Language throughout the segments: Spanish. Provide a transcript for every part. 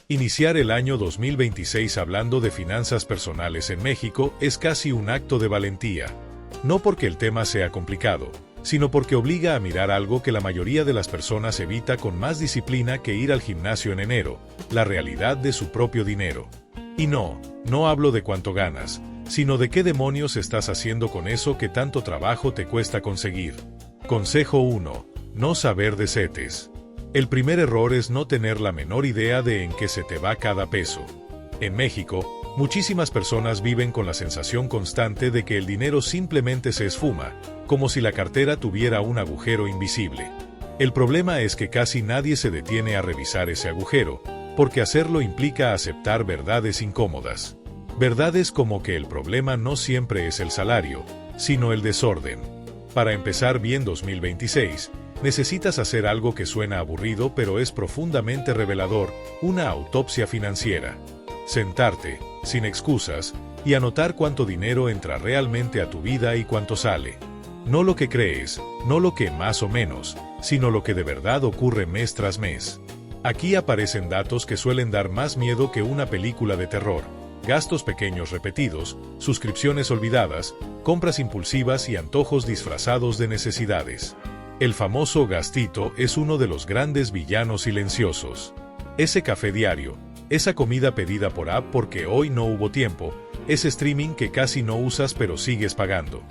Iniciar el año 2026 hablando de finanzas personales en México es casi un acto de valentía. No porque el tema sea complicado, sino porque obliga a mirar algo que la mayoría de las personas evita con más disciplina que ir al gimnasio en enero, la realidad de su propio dinero. Y no hablo de cuánto ganas, sino de qué demonios estás haciendo con eso que tanto trabajo te cuesta conseguir. Consejo 1. No saber de CETES. El primer error es no tener la menor idea de en qué se te va cada peso. En México, muchísimas personas viven con la sensación constante de que el dinero simplemente se esfuma, como si la cartera tuviera un agujero invisible. El problema es que casi nadie se detiene a revisar ese agujero, porque hacerlo implica aceptar verdades incómodas. Verdades como que el problema no siempre es el salario, sino el desorden. Para empezar bien 2026, necesitas hacer algo que suena aburrido pero es profundamente revelador, una autopsia financiera. Sentarte, sin excusas, y anotar cuánto dinero entra realmente a tu vida y cuánto sale. No lo que crees, no lo que más o menos, sino lo que de verdad ocurre mes tras mes. Aquí aparecen datos que suelen dar más miedo que una película de terror. Gastos pequeños repetidos, suscripciones olvidadas, compras impulsivas y antojos disfrazados de necesidades. El famoso gastito es uno de los grandes villanos silenciosos. Ese café diario, esa comida pedida por app porque hoy no hubo tiempo, ese streaming que casi no usas pero sigues pagando.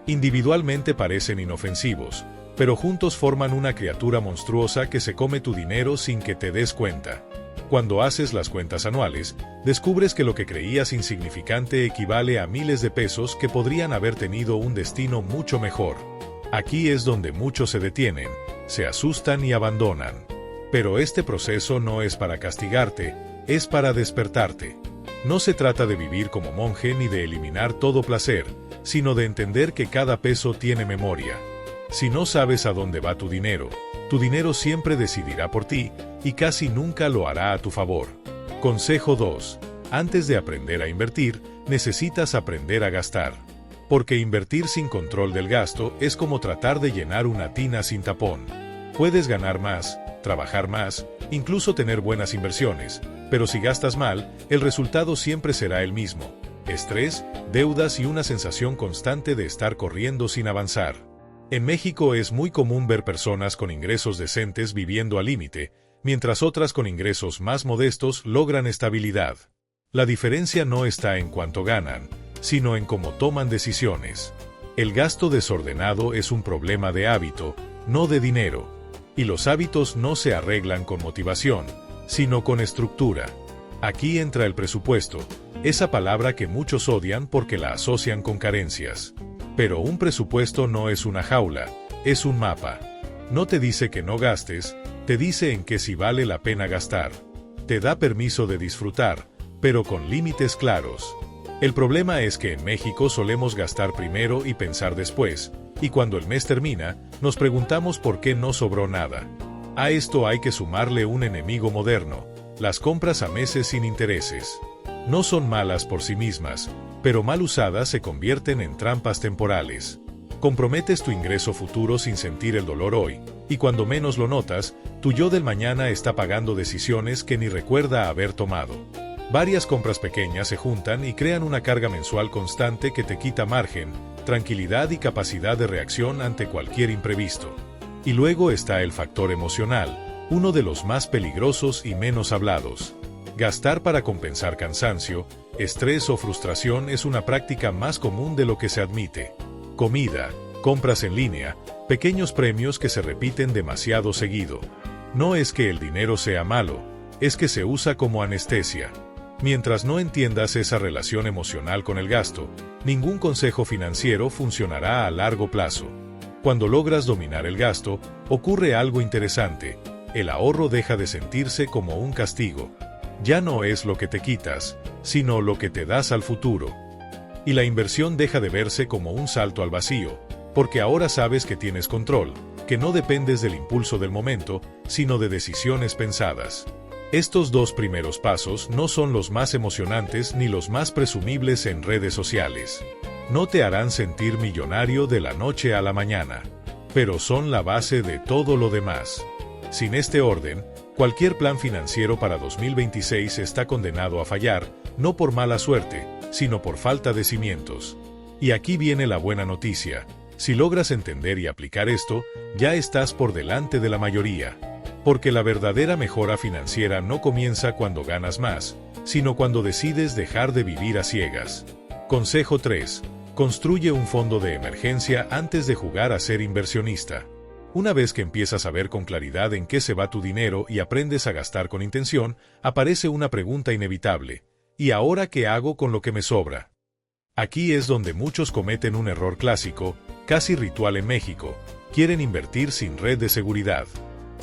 Individualmente parecen inofensivos, pero juntos forman una criatura monstruosa que se come tu dinero sin que te des cuenta. Cuando haces las cuentas anuales, descubres que lo que creías insignificante equivale a miles de pesos que podrían haber tenido un destino mucho mejor. Aquí es donde muchos se detienen, se asustan y abandonan. Pero este proceso no es para castigarte, es para despertarte. No se trata de vivir como monje ni de eliminar todo placer, sino de entender que cada peso tiene memoria. Si no sabes a dónde va tu dinero siempre decidirá por ti, y casi nunca lo hará a tu favor. Consejo 2. Antes de aprender a invertir, necesitas aprender a gastar. Porque invertir sin control del gasto es como tratar de llenar una tina sin tapón. Puedes ganar más, trabajar más, incluso tener buenas inversiones, pero si gastas mal, el resultado siempre será el mismo: estrés, deudas y una sensación constante de estar corriendo sin avanzar. En México es muy común ver personas con ingresos decentes viviendo al límite, mientras otras con ingresos más modestos logran estabilidad. La diferencia no está en cuánto ganan, sino en cómo toman decisiones. El gasto desordenado es un problema de hábito, no de dinero. Y los hábitos no se arreglan con motivación, sino con estructura. Aquí entra el presupuesto, esa palabra que muchos odian porque la asocian con carencias. Pero un presupuesto no es una jaula, es un mapa. No te dice que no gastes, te dice en qué sí vale la pena gastar. Te da permiso de disfrutar, pero con límites claros. El problema es que en México solemos gastar primero y pensar después, y cuando el mes termina, nos preguntamos por qué no sobró nada. A esto hay que sumarle un enemigo moderno: las compras a meses sin intereses. No son malas por sí mismas, pero mal usadas se convierten en trampas temporales. Comprometes tu ingreso futuro sin sentir el dolor hoy, y cuando menos lo notas, tu yo del mañana está pagando decisiones que ni recuerda haber tomado. Varias compras pequeñas se juntan y crean una carga mensual constante que te quita margen, tranquilidad y capacidad de reacción ante cualquier imprevisto. Y luego está el factor emocional, uno de los más peligrosos y menos hablados. Gastar para compensar cansancio, estrés o frustración es una práctica más común de lo que se admite. Comida, compras en línea, pequeños premios que se repiten demasiado seguido. No es que el dinero sea malo, es que se usa como anestesia. Mientras no entiendas esa relación emocional con el gasto, ningún consejo financiero funcionará a largo plazo. Cuando logras dominar el gasto, ocurre algo interesante: el ahorro deja de sentirse como un castigo. Ya no es lo que te quitas, sino lo que te das al futuro. Y la inversión deja de verse como un salto al vacío, porque ahora sabes que tienes control, que no dependes del impulso del momento, sino de decisiones pensadas. Estos dos primeros pasos no son los más emocionantes ni los más presumibles en redes sociales. No te harán sentir millonario de la noche a la mañana, pero son la base de todo lo demás. Sin este orden, Cualquier plan financiero para 2026 está condenado a fallar, no por mala suerte, sino por falta de cimientos. Y aquí viene la buena noticia. Si logras entender y aplicar esto, ya estás por delante de la mayoría. Porque la verdadera mejora financiera no comienza cuando ganas más, sino cuando decides dejar de vivir a ciegas. Consejo 3. Construye un fondo de emergencia antes de jugar a ser inversionista. Una vez que empiezas a ver con claridad en qué se va tu dinero y aprendes a gastar con intención, aparece una pregunta inevitable. ¿Y ahora qué hago con lo que me sobra? Aquí es donde muchos cometen un error clásico, casi ritual en México. Quieren invertir sin red de seguridad.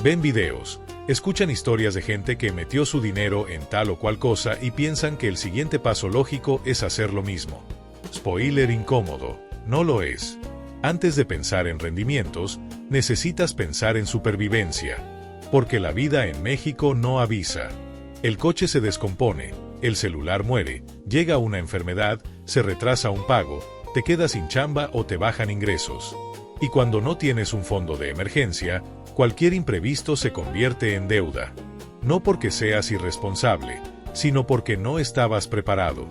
Ven videos, escuchan historias de gente que metió su dinero en tal o cual cosa y piensan que el siguiente paso lógico es hacer lo mismo. Spoiler incómodo, no lo es. Antes de pensar en rendimientos, necesitas pensar en supervivencia. Porque la vida en México no avisa. El coche se descompone, el celular muere, llega una enfermedad, se retrasa un pago, te quedas sin chamba o te bajan ingresos. Y cuando no tienes un fondo de emergencia, cualquier imprevisto se convierte en deuda. No porque seas irresponsable, sino porque no estabas preparado.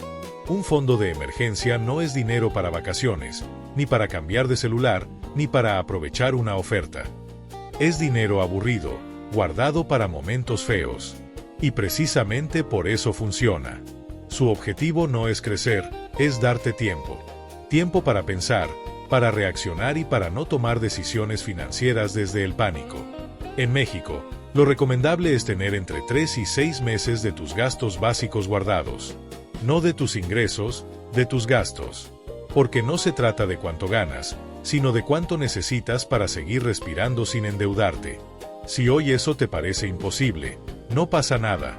Un fondo de emergencia no es dinero para vacaciones, ni para cambiar de celular, ni para aprovechar una oferta. Es dinero aburrido, guardado para momentos feos. Y precisamente por eso funciona. Su objetivo no es crecer, es darte tiempo. Tiempo para pensar, para reaccionar y para no tomar decisiones financieras desde el pánico. En México, lo recomendable es tener entre 3 y 6 meses de tus gastos básicos guardados. No de tus ingresos, de tus gastos. Porque no se trata de cuánto ganas, sino de cuánto necesitas para seguir respirando sin endeudarte. Si hoy eso te parece imposible, no pasa nada.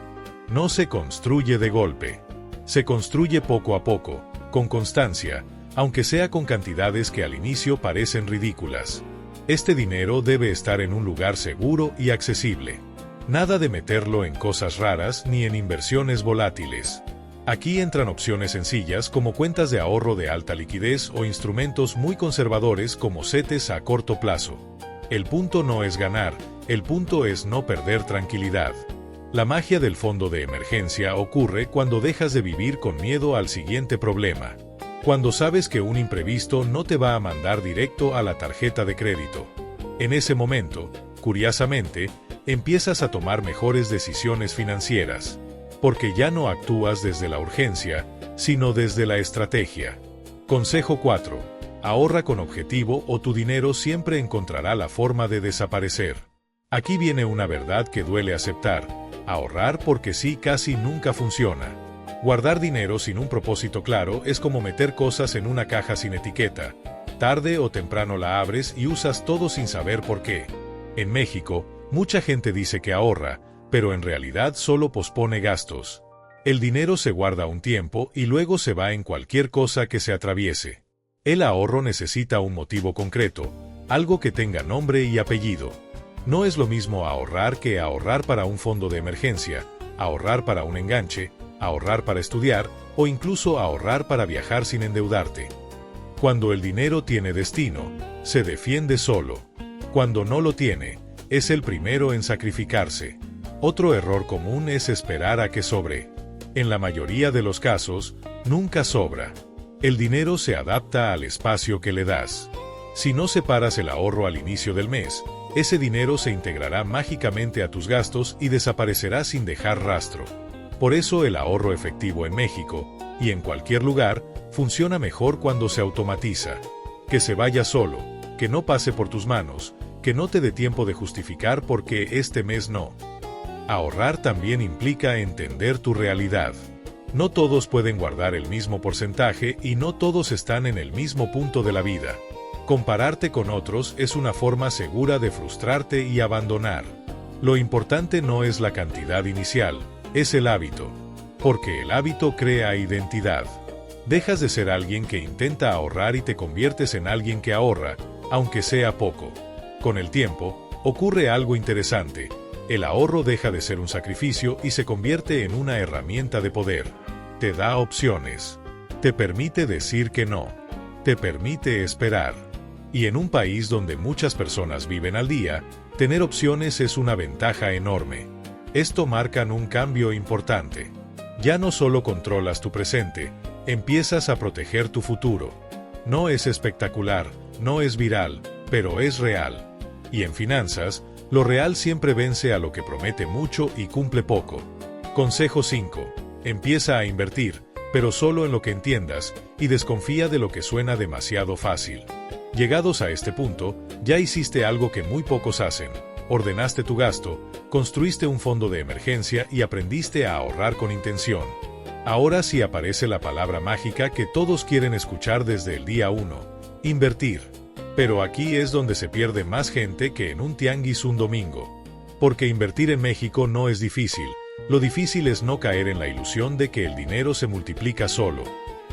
No se construye de golpe. Se construye poco a poco, con constancia, aunque sea con cantidades que al inicio parecen ridículas. Este dinero debe estar en un lugar seguro y accesible. Nada de meterlo en cosas raras ni en inversiones volátiles. Aquí entran opciones sencillas como cuentas de ahorro de alta liquidez o instrumentos muy conservadores como CETES a corto plazo. El punto no es ganar, el punto es no perder tranquilidad. La magia del fondo de emergencia ocurre cuando dejas de vivir con miedo al siguiente problema. Cuando sabes que un imprevisto no te va a mandar directo a la tarjeta de crédito. En ese momento, curiosamente, empiezas a tomar mejores decisiones financieras. Porque ya no actúas desde la urgencia, sino desde la estrategia. Consejo 4. Ahorra con objetivo o tu dinero siempre encontrará la forma de desaparecer. Aquí viene una verdad que duele aceptar. Ahorrar porque sí casi nunca funciona. Guardar dinero sin un propósito claro es como meter cosas en una caja sin etiqueta. Tarde o temprano la abres y usas todo sin saber por qué. En México, mucha gente dice que ahorra, pero en realidad solo pospone gastos. El dinero se guarda un tiempo y luego se va en cualquier cosa que se atraviese. El ahorro necesita un motivo concreto, algo que tenga nombre y apellido. No es lo mismo ahorrar que ahorrar para un fondo de emergencia, ahorrar para un enganche, ahorrar para estudiar o incluso ahorrar para viajar sin endeudarte. Cuando el dinero tiene destino, se defiende solo. Cuando no lo tiene, es el primero en sacrificarse. Otro error común es esperar a que sobre. En la mayoría de los casos, nunca sobra. El dinero se adapta al espacio que le das. Si no separas el ahorro al inicio del mes, ese dinero se integrará mágicamente a tus gastos y desaparecerá sin dejar rastro. Por eso el ahorro efectivo en México, y en cualquier lugar, funciona mejor cuando se automatiza. Que se vaya solo, que no pase por tus manos, que no te dé tiempo de justificar por qué este mes no. Ahorrar también implica entender tu realidad. No todos pueden guardar el mismo porcentaje y no todos están en el mismo punto de la vida. Compararte con otros es una forma segura de frustrarte y abandonar. Lo importante no es la cantidad inicial, es el hábito. Porque el hábito crea identidad. Dejas de ser alguien que intenta ahorrar y te conviertes en alguien que ahorra, aunque sea poco. Con el tiempo, ocurre algo interesante. El ahorro deja de ser un sacrificio y se convierte en una herramienta de poder. Te da opciones. Te permite decir que no. Te permite esperar. Y en un país donde muchas personas viven al día, tener opciones es una ventaja enorme. Esto marca un cambio importante. Ya no solo controlas tu presente, empiezas a proteger tu futuro. No es espectacular, no es viral, pero es real. Y en finanzas, lo real siempre vence a lo que promete mucho y cumple poco. Consejo 5. Empieza a invertir, pero solo en lo que entiendas, y desconfía de lo que suena demasiado fácil. Llegados a este punto, ya hiciste algo que muy pocos hacen. Ordenaste tu gasto, construiste un fondo de emergencia y aprendiste a ahorrar con intención. Ahora sí aparece la palabra mágica que todos quieren escuchar desde el día 1. Invertir. Pero aquí es donde se pierde más gente que en un tianguis un domingo. Porque invertir en México no es difícil. Lo difícil es no caer en la ilusión de que el dinero se multiplica solo.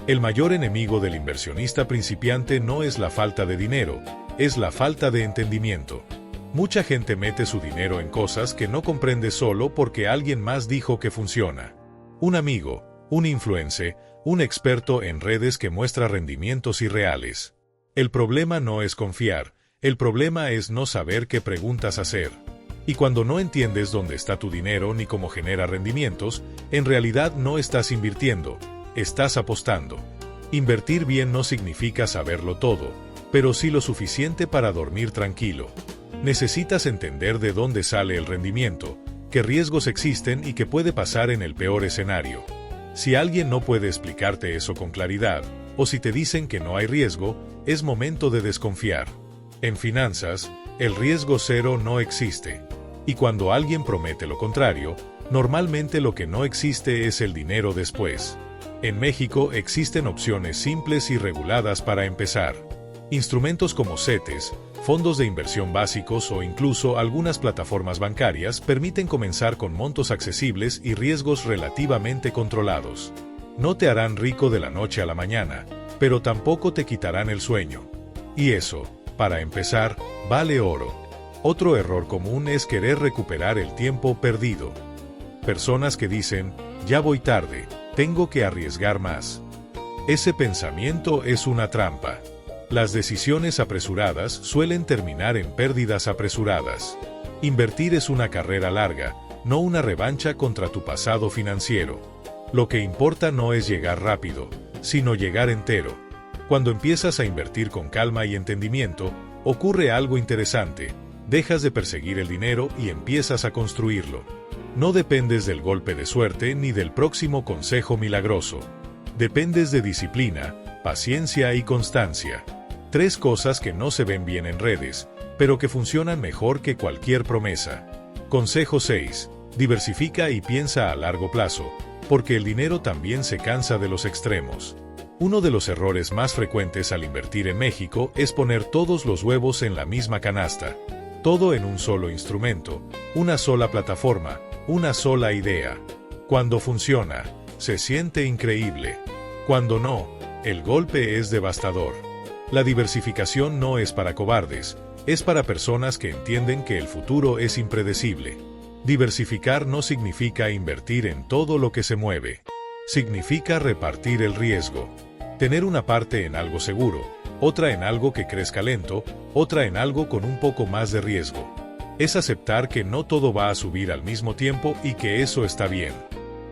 El mayor enemigo del inversionista principiante no es la falta de dinero, es la falta de entendimiento. Mucha gente mete su dinero en cosas que no comprende solo porque alguien más dijo que funciona. Un amigo, un influencer, un experto en redes que muestra rendimientos irreales. El problema no es confiar, el problema es no saber qué preguntas hacer. Y cuando no entiendes dónde está tu dinero ni cómo genera rendimientos, en realidad no estás invirtiendo, estás apostando. Invertir bien no significa saberlo todo, pero sí lo suficiente para dormir tranquilo. Necesitas entender de dónde sale el rendimiento, qué riesgos existen y qué puede pasar en el peor escenario. Si alguien no puede explicarte eso con claridad, o si te dicen que no hay riesgo, es momento de desconfiar. En finanzas, el riesgo cero no existe. Y cuando alguien promete lo contrario, normalmente lo que no existe es el dinero después. En México existen opciones simples y reguladas para empezar. Instrumentos como CETES, fondos de inversión básicos o incluso algunas plataformas bancarias permiten comenzar con montos accesibles y riesgos relativamente controlados. No te harán rico de la noche a la mañana, pero tampoco te quitarán el sueño. Y eso, para empezar, vale oro. Otro error común es querer recuperar el tiempo perdido. Personas que dicen, ya voy tarde, tengo que arriesgar más. Ese pensamiento es una trampa. Las decisiones apresuradas suelen terminar en pérdidas apresuradas. Invertir es una carrera larga, no una revancha contra tu pasado financiero. Lo que importa no es llegar rápido, sino llegar entero. Cuando empiezas a invertir con calma y entendimiento, ocurre algo interesante. Dejas de perseguir el dinero y empiezas a construirlo. No dependes del golpe de suerte ni del próximo consejo milagroso. Dependes de disciplina, paciencia y constancia. 3 cosas que no se ven bien en redes, pero que funcionan mejor que cualquier promesa. Consejo 6. Diversifica y piensa a largo plazo, porque el dinero también se cansa de los extremos. Uno de los errores más frecuentes al invertir en México es poner todos los huevos en la misma canasta. Todo en un solo instrumento, una sola plataforma, una sola idea. Cuando funciona, se siente increíble. Cuando no, el golpe es devastador. La diversificación no es para cobardes, es para personas que entienden que el futuro es impredecible. Diversificar no significa invertir en todo lo que se mueve. Significa repartir el riesgo. Tener una parte en algo seguro, otra en algo que crezca lento, otra en algo con un poco más de riesgo. Es aceptar que no todo va a subir al mismo tiempo y que eso está bien.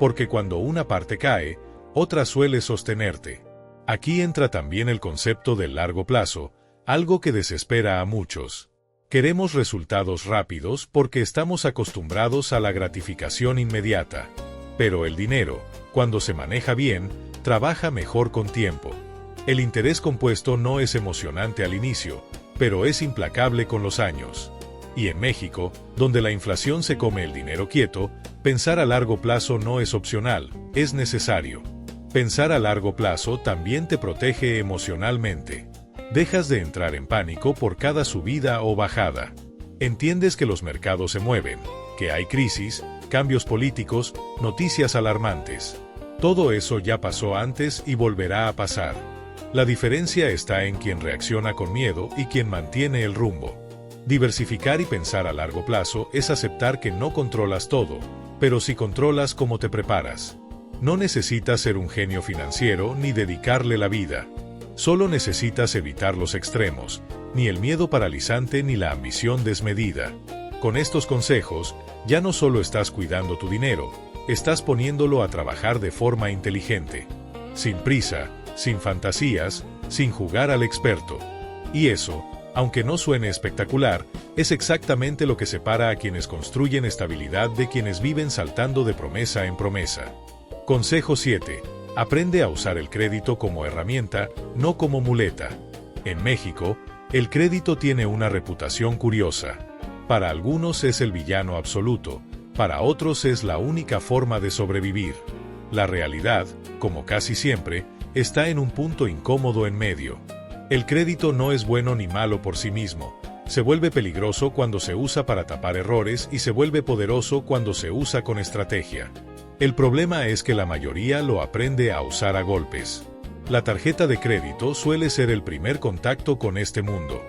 Porque cuando una parte cae, otra suele sostenerte. Aquí entra también el concepto del largo plazo, algo que desespera a muchos. Queremos resultados rápidos porque estamos acostumbrados a la gratificación inmediata. Pero el dinero, cuando se maneja bien, trabaja mejor con tiempo. El interés compuesto no es emocionante al inicio, pero es implacable con los años. Y en México, donde la inflación se come el dinero quieto, pensar a largo plazo no es opcional, es necesario. Pensar a largo plazo también te protege emocionalmente. Dejas de entrar en pánico por cada subida o bajada. Entiendes que los mercados se mueven, que hay crisis, cambios políticos, noticias alarmantes. Todo eso ya pasó antes y volverá a pasar. La diferencia está en quien reacciona con miedo y quien mantiene el rumbo. Diversificar y pensar a largo plazo es aceptar que no controlas todo, pero sí controlas cómo te preparas. No necesitas ser un genio financiero ni dedicarle la vida. Solo necesitas evitar los extremos, ni el miedo paralizante ni la ambición desmedida. Con estos consejos, ya no solo estás cuidando tu dinero, estás poniéndolo a trabajar de forma inteligente. Sin prisa, sin fantasías, sin jugar al experto. Y eso, aunque no suene espectacular, es exactamente lo que separa a quienes construyen estabilidad de quienes viven saltando de promesa en promesa. Consejo 7. Aprende a usar el crédito como herramienta, no como muleta. En México, el crédito tiene una reputación curiosa. Para algunos es el villano absoluto, para otros es la única forma de sobrevivir. La realidad, como casi siempre, está en un punto incómodo en medio. El crédito no es bueno ni malo por sí mismo. Se vuelve peligroso cuando se usa para tapar errores y se vuelve poderoso cuando se usa con estrategia. El problema es que la mayoría lo aprende a usar a golpes. La tarjeta de crédito suele ser el primer contacto con este mundo.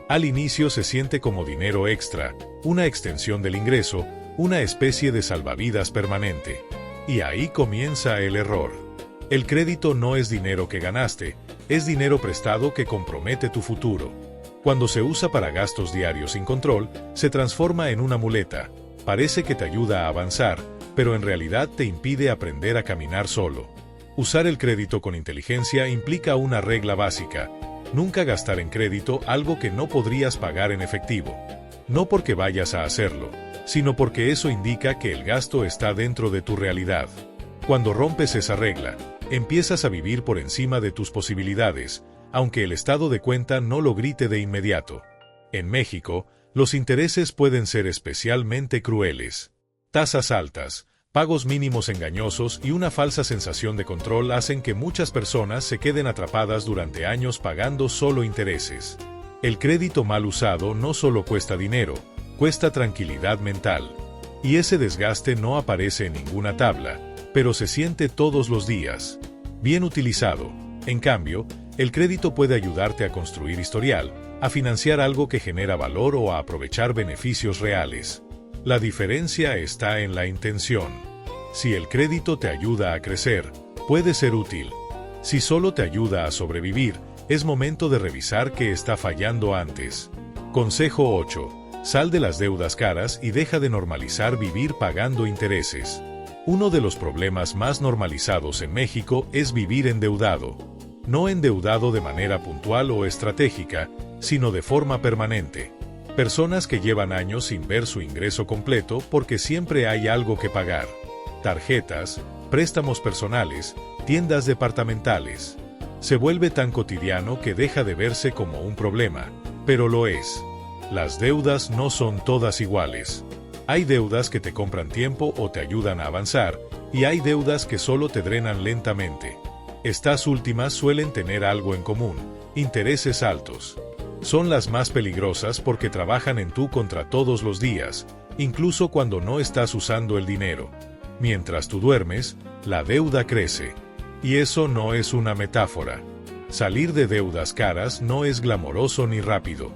Al inicio se siente como dinero extra, una extensión del ingreso, una especie de salvavidas permanente. Y ahí comienza el error. El crédito no es dinero que ganaste, es dinero prestado que compromete tu futuro. Cuando se usa para gastos diarios sin control, se transforma en una muleta. Parece que te ayuda a avanzar, pero en realidad te impide aprender a caminar solo. Usar el crédito con inteligencia implica una regla básica: nunca gastar en crédito algo que no podrías pagar en efectivo. No porque vayas a hacerlo, sino porque eso indica que el gasto está dentro de tu realidad. Cuando rompes esa regla, empiezas a vivir por encima de tus posibilidades, aunque el estado de cuenta no lo grite de inmediato. En México, los intereses pueden ser especialmente crueles. Tasas altas, pagos mínimos engañosos y una falsa sensación de control hacen que muchas personas se queden atrapadas durante años pagando solo intereses. El crédito mal usado no solo cuesta dinero, cuesta tranquilidad mental. Y ese desgaste no aparece en ninguna tabla, pero se siente todos los días. Bien utilizado, en cambio, el crédito puede ayudarte a construir historial, a financiar algo que genera valor o a aprovechar beneficios reales. La diferencia está en la intención. Si el crédito te ayuda a crecer, puede ser útil. Si solo te ayuda a sobrevivir, es momento de revisar qué está fallando antes. Consejo 8. Sal de las deudas caras y deja de normalizar vivir pagando intereses. Uno de los problemas más normalizados en México es vivir endeudado. No endeudado de manera puntual o estratégica, sino de forma permanente. Personas que llevan años sin ver su ingreso completo porque siempre hay algo que pagar. Tarjetas, préstamos personales, tiendas departamentales. Se vuelve tan cotidiano que deja de verse como un problema, pero lo es. Las deudas no son todas iguales. Hay deudas que te compran tiempo o te ayudan a avanzar, y hay deudas que solo te drenan lentamente. Estas últimas suelen tener algo en común: intereses altos. Son las más peligrosas porque trabajan en tu contra todos los días, incluso cuando no estás usando el dinero. Mientras tú duermes, la deuda crece. Y eso no es una metáfora. Salir de deudas caras no es glamoroso ni rápido.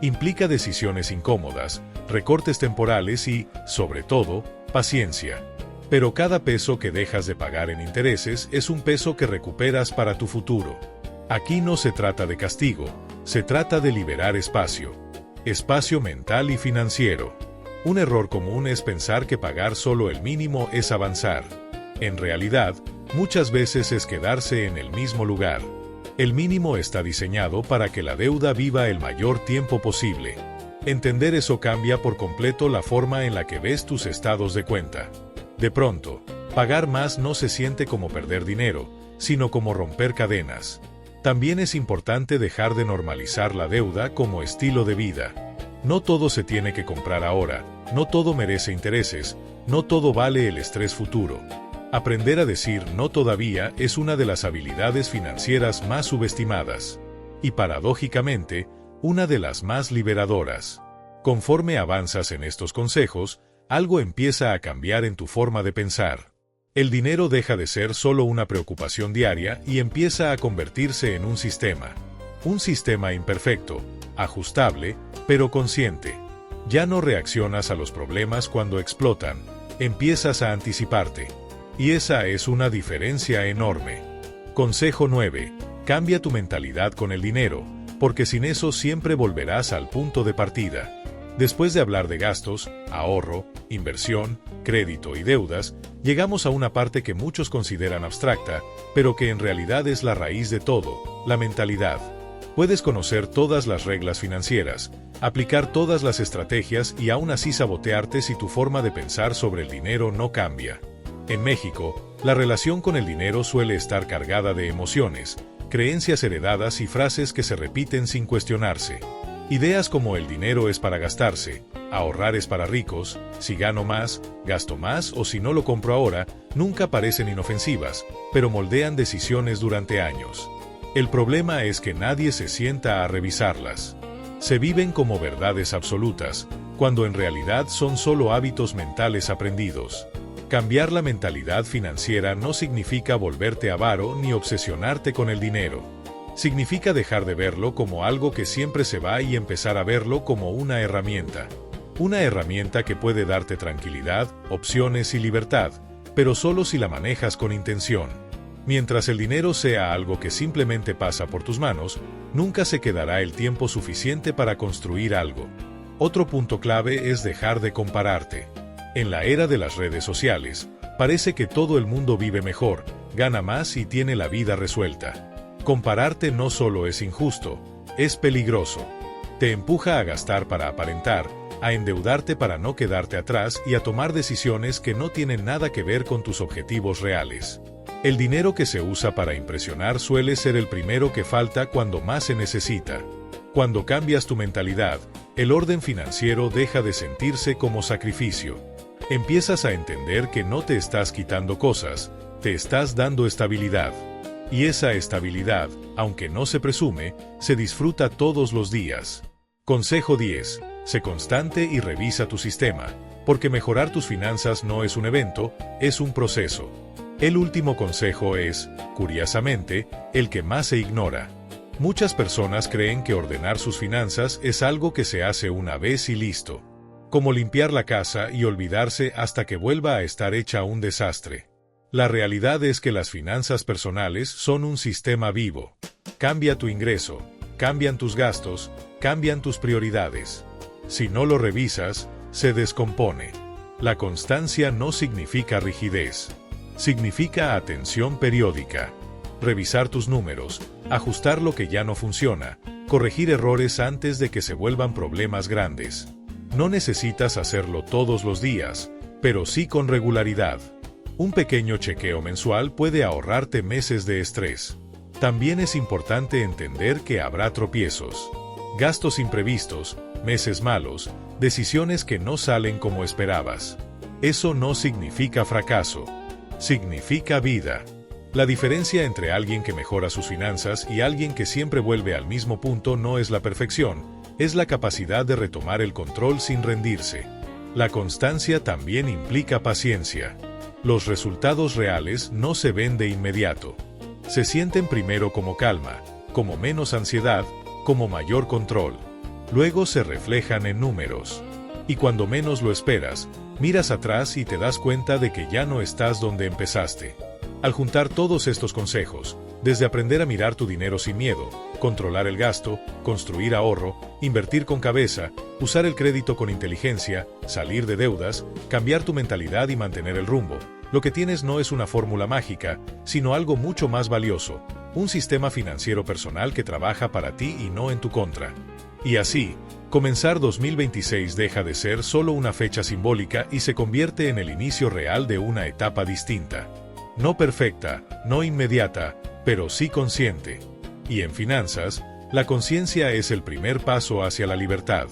Implica decisiones incómodas, recortes temporales y, sobre todo, paciencia. Pero cada peso que dejas de pagar en intereses es un peso que recuperas para tu futuro. Aquí no se trata de castigo, se trata de liberar espacio. Espacio mental y financiero. Un error común es pensar que pagar solo el mínimo es avanzar. En realidad, muchas veces es quedarse en el mismo lugar. El mínimo está diseñado para que la deuda viva el mayor tiempo posible. Entender eso cambia por completo la forma en la que ves tus estados de cuenta. De pronto, pagar más no se siente como perder dinero, sino como romper cadenas. También es importante dejar de normalizar la deuda como estilo de vida. No todo se tiene que comprar ahora, no todo merece intereses, no todo vale el estrés futuro. Aprender a decir no todavía es una de las habilidades financieras más subestimadas. Y paradójicamente, una de las más liberadoras. Conforme avanzas en estos consejos, algo empieza a cambiar en tu forma de pensar. El dinero deja de ser solo una preocupación diaria y empieza a convertirse en un sistema. Un sistema imperfecto, ajustable, pero consciente. Ya no reaccionas a los problemas cuando explotan, empiezas a anticiparte. Y esa es una diferencia enorme. Consejo 9. Cambia tu mentalidad con el dinero, porque sin eso siempre volverás al punto de partida. Después de hablar de gastos, ahorro, inversión, crédito y deudas, llegamos a una parte que muchos consideran abstracta, pero que en realidad es la raíz de todo, la mentalidad. Puedes conocer todas las reglas financieras, aplicar todas las estrategias y aún así sabotearte si tu forma de pensar sobre el dinero no cambia. En México, la relación con el dinero suele estar cargada de emociones, creencias heredadas y frases que se repiten sin cuestionarse. Ideas como el dinero es para gastarse, ahorrar es para ricos, si gano más, gasto más o si no lo compro ahora, nunca parecen inofensivas, pero moldean decisiones durante años. El problema es que nadie se sienta a revisarlas. Se viven como verdades absolutas, cuando en realidad son solo hábitos mentales aprendidos. Cambiar la mentalidad financiera no significa volverte avaro ni obsesionarte con el dinero. Significa dejar de verlo como algo que siempre se va y empezar a verlo como una herramienta. Una herramienta que puede darte tranquilidad, opciones y libertad, pero solo si la manejas con intención. Mientras el dinero sea algo que simplemente pasa por tus manos, nunca se quedará el tiempo suficiente para construir algo. Otro punto clave es dejar de compararte. En la era de las redes sociales, parece que todo el mundo vive mejor, gana más y tiene la vida resuelta. Compararte no solo es injusto, es peligroso. Te empuja a gastar para aparentar, a endeudarte para no quedarte atrás y a tomar decisiones que no tienen nada que ver con tus objetivos reales. El dinero que se usa para impresionar suele ser el primero que falta cuando más se necesita. Cuando cambias tu mentalidad, el orden financiero deja de sentirse como sacrificio. Empiezas a entender que no te estás quitando cosas, te estás dando estabilidad. Y esa estabilidad, aunque no se presume, se disfruta todos los días. Consejo 10. Sé constante y revisa tu sistema, porque mejorar tus finanzas no es un evento, es un proceso. El último consejo es, curiosamente, el que más se ignora. Muchas personas creen que ordenar sus finanzas es algo que se hace una vez y listo. Como limpiar la casa y olvidarse hasta que vuelva a estar hecha un desastre. La realidad es que las finanzas personales son un sistema vivo. Cambia tu ingreso, cambian tus gastos, cambian tus prioridades. Si no lo revisas, se descompone. La constancia no significa rigidez. Significa atención periódica. Revisar tus números, ajustar lo que ya no funciona, corregir errores antes de que se vuelvan problemas grandes. No necesitas hacerlo todos los días, pero sí con regularidad. Un pequeño chequeo mensual puede ahorrarte meses de estrés. También es importante entender que habrá tropiezos, gastos imprevistos, meses malos, decisiones que no salen como esperabas. Eso no significa fracaso, significa vida. La diferencia entre alguien que mejora sus finanzas y alguien que siempre vuelve al mismo punto no es la perfección, es la capacidad de retomar el control sin rendirse. La constancia también implica paciencia. Los resultados reales no se ven de inmediato. Se sienten primero como calma, como menos ansiedad, como mayor control. Luego se reflejan en números. Y cuando menos lo esperas, miras atrás y te das cuenta de que ya no estás donde empezaste. Al juntar todos estos consejos, desde aprender a mirar tu dinero sin miedo, controlar el gasto, construir ahorro, invertir con cabeza, usar el crédito con inteligencia, salir de deudas, cambiar tu mentalidad y mantener el rumbo, lo que tienes no es una fórmula mágica, sino algo mucho más valioso, un sistema financiero personal que trabaja para ti y no en tu contra. Y así, comenzar 2026 deja de ser solo una fecha simbólica y se convierte en el inicio real de una etapa distinta. No perfecta, no inmediata, pero sí consciente. Y en finanzas, la conciencia es el primer paso hacia la libertad.